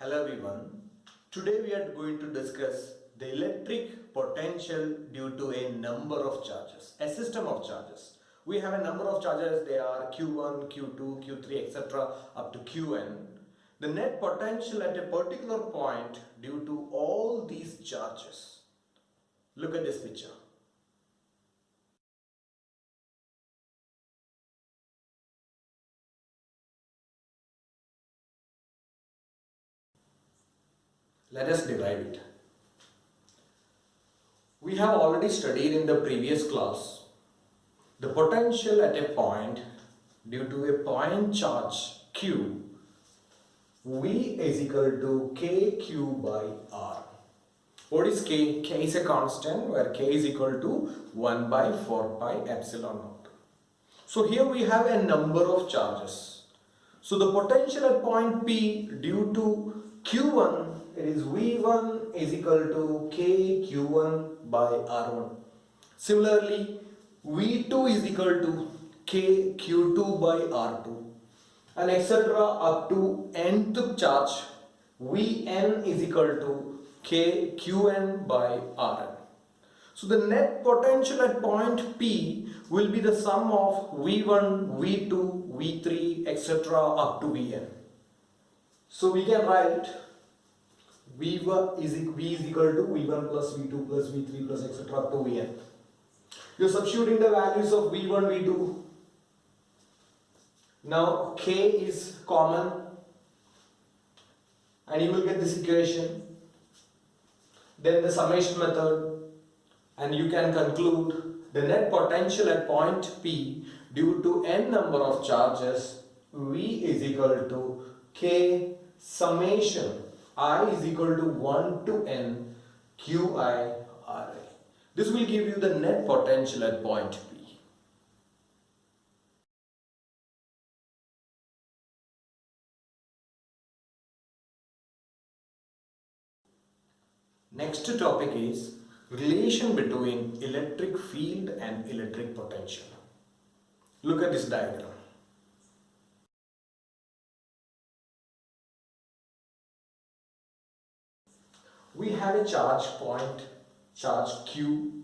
Hello everyone. Today we are going to discuss the electric potential due to a number of charges, a system of charges. We have a number of charges, they are Q1, Q2, Q3, etc. up to Qn. The net potential at a particular point due to all these charges. Look at this picture. Let us derive it. We have already studied in the previous class the potential at a point due to a point charge Q, V is equal to KQ by R. What is K? K is a constant where K is equal to 1 by 4 pi epsilon naught. So here we have a number of charges. So the potential at point P due to Q1, it is V1 is equal to KQ1 by R1. Similarly, V2 is equal to KQ2 by R2 and etc. up to nth charge Vn is equal to KQn by Rn. So the net potential at point P will be the sum of V1, V2, V3 etc. up to Vn. So we can write V is equal to V1 plus V2 plus V3 plus etc. up to Vn. You are substituting the values of V1, V2. Now K is common and you will get this equation. Then the summation method and you can conclude the net potential at point P due to n number of charges V is equal to K summation I is equal to 1 to n Qi Ri. This will give you the net potential at point P. Next topic is relation between electric field and electric potential. Look at this diagram. We have a charge point, charge Q,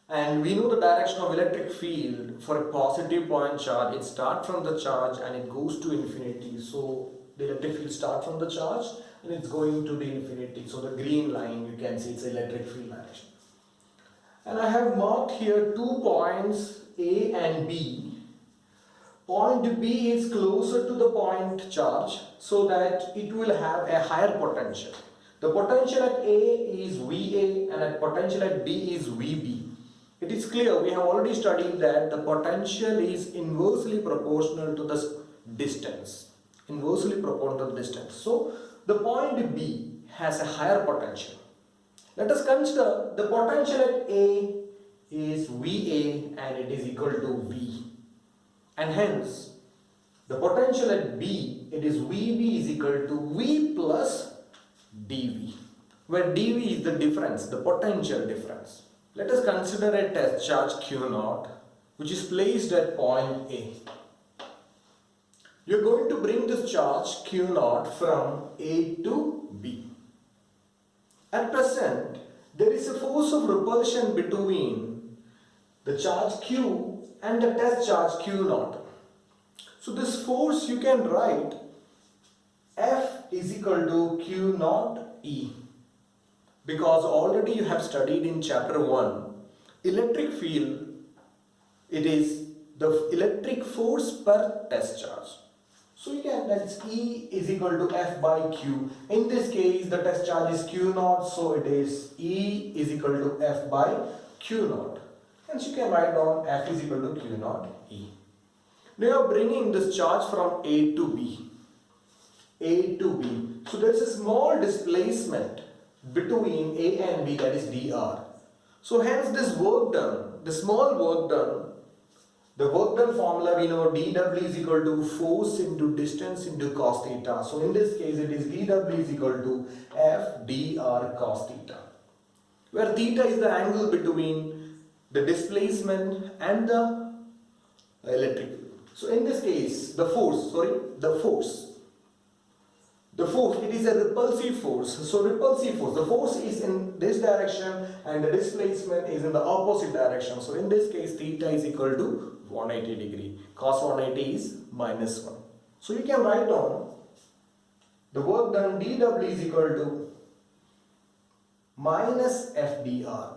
and we know the direction of electric field for a positive point charge. It starts from the charge and it goes to infinity. So the electric field starts from the charge and it's going to the infinity. So the green line, you can see it's electric field direction. And I have marked here 2 points A and B. Point B is closer to the point charge so that it will have a higher potential. The potential at A is VA and at potential at B is VB. It is clear, we have already studied that the potential is inversely proportional to the distance. Inversely proportional to the distance. So the point B has a higher potential. Let us consider the potential at A is VA and it is equal to V. And hence, the potential at B, it is VB is equal to V plus dV, where dV is the difference, the potential difference. Let us consider a test charge Q0 which is placed at point A. You are going to bring this charge Q0 from A to B. At present, there is a force of repulsion between the charge Q and the test charge Q0. So this force you can write F is equal to Q0 E, because already you have studied in chapter 1 electric field, it is the electric force per test charge. So you can, that's E is equal to F by Q. In this case the test charge is Q0, so it is E is equal to F by Q0. Hence you can write down F is equal to Q0 E. Now you are bringing this charge from A to B. A to B. So there is a small displacement between A and B, that is dr. So hence this work done, the small work done, the work done formula we know dW is equal to force into distance into cos theta. So in this case it is dW is equal to F dr cos theta, where theta is the angle between the displacement and the electric field. So in this case the force The force, it is a repulsive force. So repulsive force, the force is in this direction and the displacement is in the opposite direction. So in this case, theta is equal to 180 degree. Cos 180 is minus 1. So you can write down the work done dW is equal to minus FdR.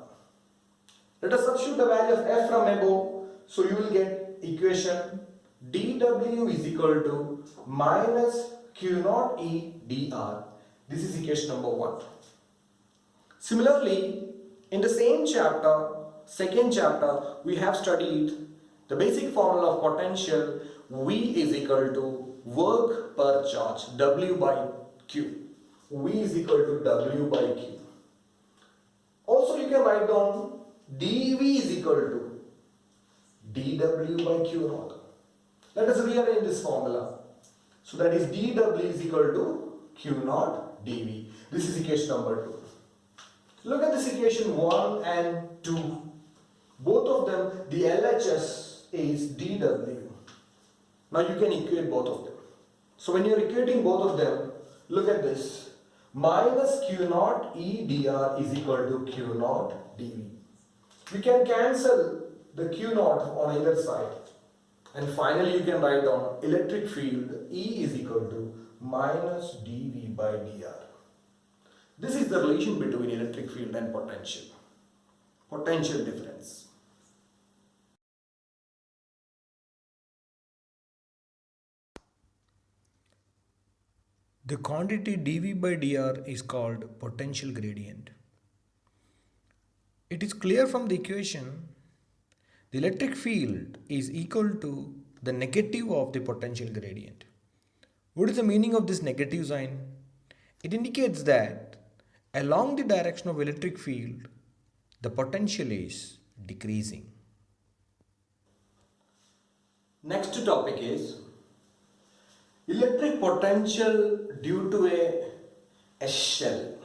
Let us substitute the value of F from above. So you will get equation dW is equal to minus Q naught E dr. This is equation number 1. Similarly, in the same chapter, second chapter, we have studied the basic formula of potential. V is equal to work per charge, W by Q. V is equal to W by Q. Also, you can write down dV is equal to dW by Q naught. Let us rearrange this formula. So that is dW is equal to Q naught dV. This is equation number 2. Look at this equation 1 and 2. Both of them, the LHS is dW. Now you can equate both of them. So when you are equating both of them, look at this. Minus Q naught E dr is equal to Q naught dV. We can cancel the Q naught on either side. And finally you can write down electric field E is equal to minus dV by dr. This is the relation between electric field and potential. Potential difference. The quantity dV by dr is called potential gradient. It is clear from the equation the electric field is equal to the negative of the potential gradient. What is the meaning of this negative sign? It indicates that along the direction of electric field, the potential is decreasing. Next topic is electric potential due to a shell,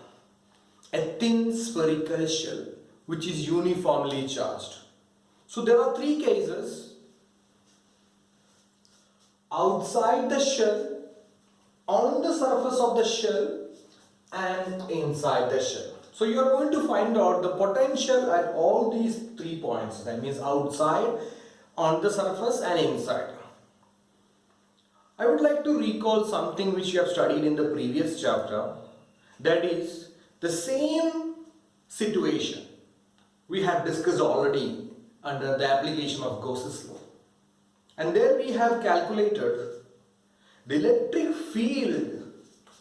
a thin spherical shell which is uniformly charged. So there are 3 cases: outside the shell, on the surface of the shell, and inside the shell. So you are going to find out the potential at all these 3 points. That means outside, on the surface, and inside. I would like to recall something which you have studied in the previous chapter. That is the same situation we have discussed already under the application of Gauss's law. And there we have calculated the electric field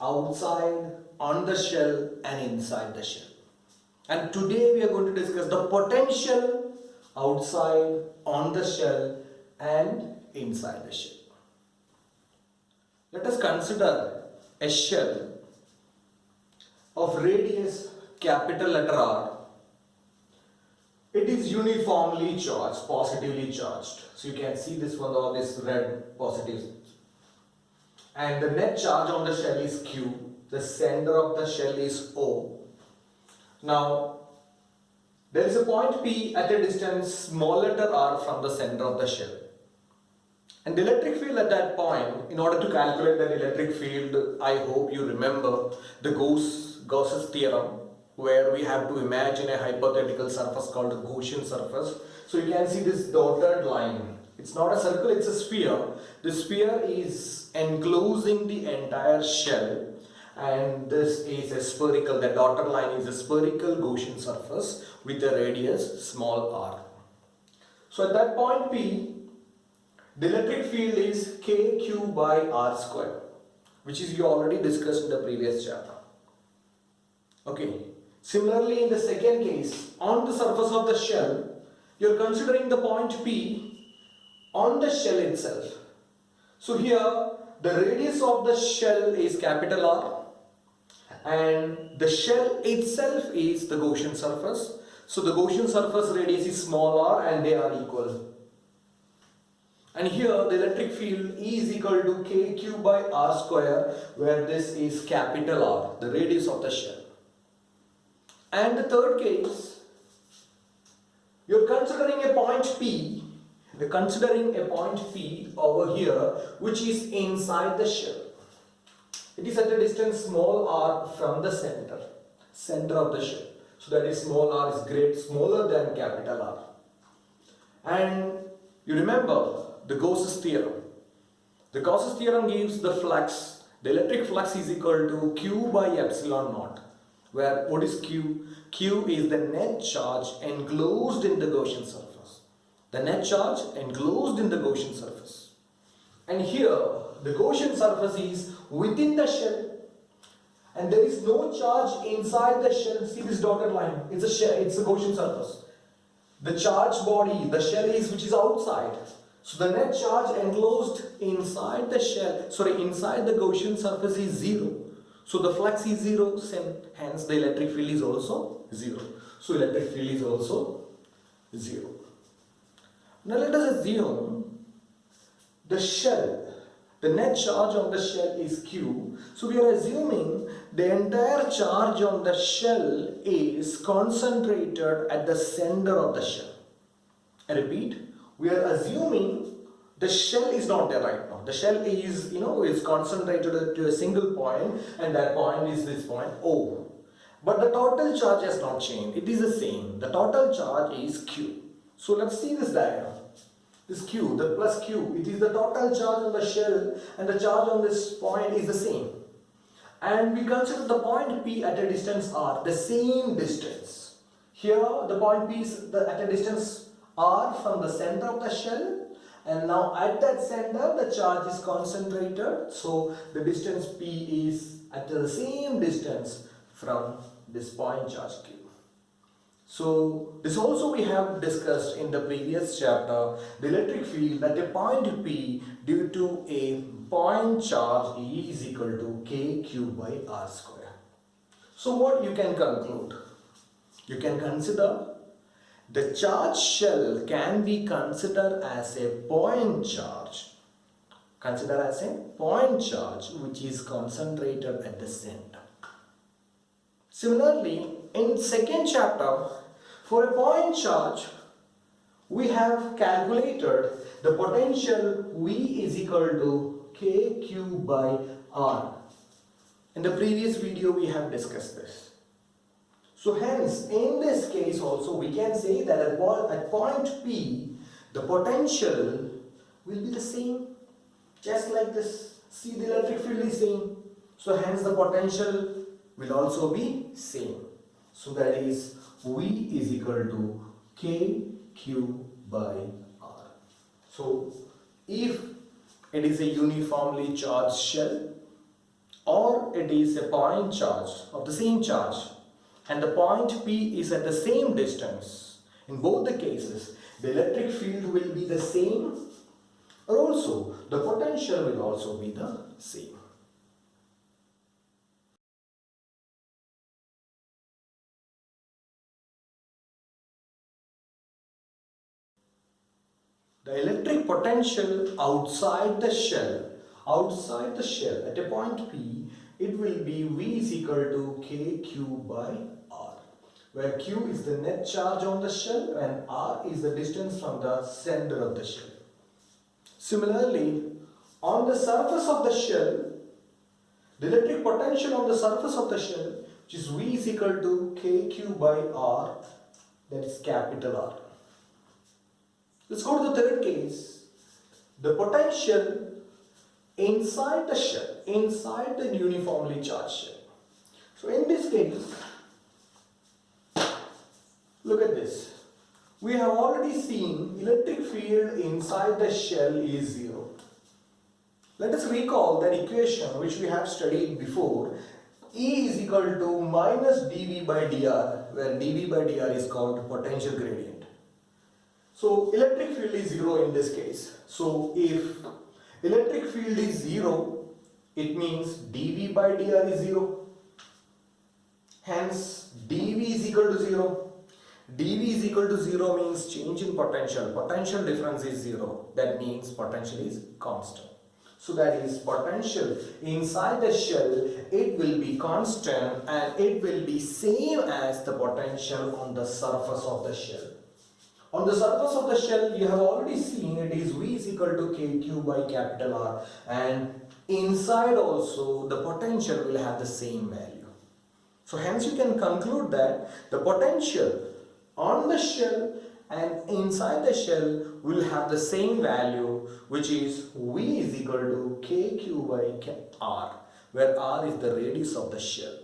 outside, on the shell, and inside the shell. And today we are going to discuss the potential outside, on the shell, and inside the shell. Let us consider a shell of radius capital letter R. It is uniformly charged, positively charged. So you can see this one, all this red positive. And the net charge on the shell is Q. The center of the shell is O. Now, there is a point P at a distance small letter r from the center of the shell. And the electric field at that point, in order to calculate that electric field, I hope you remember the Gauss's theorem, where we have to imagine a hypothetical surface called a Gaussian surface. So you can see this dotted line. It's not a circle, it's a sphere. The sphere is enclosing the entire shell, and this is a spherical, the dotted line is a spherical Gaussian surface with a radius small r. So at that point P, the electric field is kq by r square, which is you already discussed in the previous chapter. Okay. Similarly, in the second case, on the surface of the shell, you are considering the point P on the shell itself. So here, the radius of the shell is capital R, and the shell itself is the Gaussian surface. So the Gaussian surface radius is small r, and they are equal. And here the electric field E is equal to kq by r square, where this is capital R, the radius of the shell. And the third case, you are considering a point P, over here, which is inside the shell. It is at a distance small r from the center of the shell. So that is small r is smaller than capital R. And you remember the Gauss's theorem. The Gauss's theorem gives the flux, the electric flux is equal to Q by epsilon naught. Where what is Q? Q is the net charge enclosed in the Gaussian surface. The net charge enclosed in the Gaussian surface. And here the Gaussian surface is within the shell. And there is no charge inside the shell. See this dotted line? It's a shell, it's a Gaussian surface. The charged body, the shell is which is outside. So the net charge enclosed inside the shell, inside the Gaussian surface is 0. So the flux is 0, hence the electric field is also 0. So electric field is also 0. Now let us assume the shell, the net charge on the shell is Q. So we are assuming the entire charge on the shell is concentrated at the center of the shell. I repeat, we are assuming the shell is not there right now. The shell is concentrated to a single point, and that point is this point O. But the total charge has not changed. It is the same. The total charge is Q. So let's see this diagram. This Q, the plus Q, it is the total charge on the shell, and the charge on this point is the same. And we consider the point P at a distance R, the same distance. Here the point P is at a distance R from the center of the shell, and now at that center the charge is concentrated, so the distance P is at the same distance from this point charge Q. So this also we have discussed in the previous chapter, the electric field at a point P due to a point charge E is equal to KQ by R square. So what you can conclude? You can consider the charged shell can be considered as a point charge. Consider as a point charge which is concentrated at the center. Similarly, in second chapter, for a point charge, we have calculated the potential V is equal to KQ by R. In the previous video, we have discussed this. So hence, in this case also, we can say that at point P, the potential will be the same, just like this. See, the electric field is same. So hence, the potential will also be same. So that is V is equal to KQ by R. So if it is a uniformly charged shell or it is a point charge of the same charge and the point P is at the same distance, in both the cases the electric field will be the same, or also the potential will also be the same. The electric potential outside the shell at a point P, it will be V is equal to KQ by R, where Q is the net charge on the shell and R is the distance from the center of the shell. Similarly, on the surface of the shell, the electric potential on the surface of the shell, which is V is equal to KQ by R, that is capital R. Let's go to the third case. The potential inside the shell, inside the uniformly charged shell. So in this case, look at this. We have already seen electric field inside the shell is 0. Let us recall that equation which we have studied before. E is equal to minus dV by dr, where dV by dr is called potential gradient. So electric field is 0 in this case. So if electric field is 0, it means dV by dr is 0. Hence dV is equal to 0. dV is equal to 0 means change in potential. Potential difference is 0. That means potential is constant. So that is potential inside the shell, it will be constant and it will be same as the potential on the surface of the shell. On the surface of the shell, you have already seen it is V is equal to KQ by capital R, and inside also the potential will have the same value. So hence you can conclude that the potential on the shell and inside the shell will have the same value, which is V is equal to KQ by R, where R is the radius of the shell.